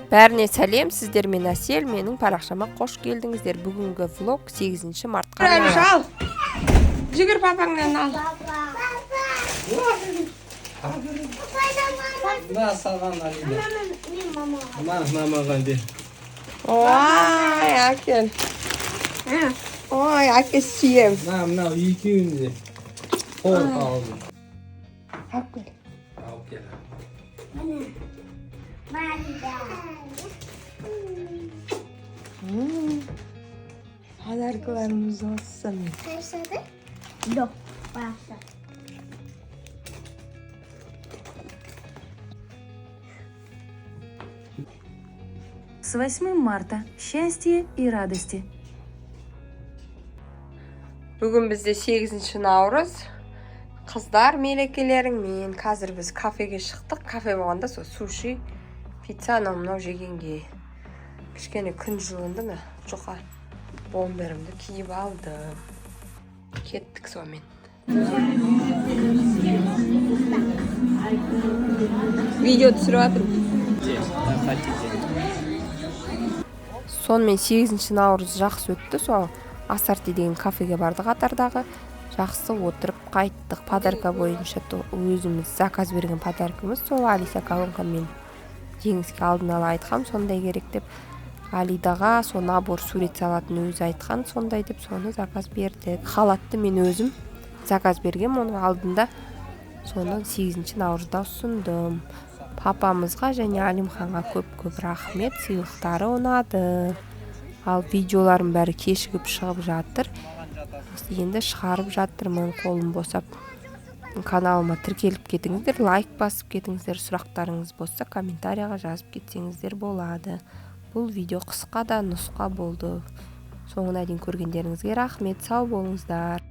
Бәріне сәлем, сіздер мен Әсел, менің парақшама қош келдіңіздер. Бүгінгі влог 8 мартқа арналған. Жүгір папаңнан ал. На салған Алида. Мамаға бер. Ой, әкел. Ой, әке сүйем. Мынау екеуінде. Қол қалды. Әкел. Алып кел. Подаркаларымыз olsun. Başladı? Yok, başladı. С 8 марта. Счастья и радости. Бүгін бізде 8 наурыз. Қыздар мерекелеріңмен қазір біз кафеге шықтық. Кафе болғанда сол суши, пицца мынау жегенге кішкене күн жылынды ма? Жұқа бомберімді киіп алдым. Кеттік сонымен. Видео түсіріп жатырмын. Сонымен 8 наурыз жақсы өтті. Сол Асарти деген кафеге барды қатардағы. Жақсы отырып қайттық. Подарка бойынша өзіміз заказ берген подаркамыз. Сол Алиса колонкамен жеңіске алдын ала айтқам, сондай керек деп. Алидаға сол набор сурет салатын өзі айтқан, сондай деп соны заказ бердік. Халатты мен өзім заказ бергем, оның алдында соны 8 наурызда ұсындым. Папамызға және Алимханға көп рахмет, сыйлықтары ұнады. Ал видеоларым бәрі кешігіп шығып жатыр. Енді шығарып жатырмын, қолым босап. Каналыма тіркеліп кетіңіздер, лайк басып кетіңіздер, сұрақтарыңыз болса комментарияға жазып кетсеңіздер болады. Бұл видео қысқа да нұсқа болды. Соңына дейін көргендеріңізге рахмет, сау болыңыздар.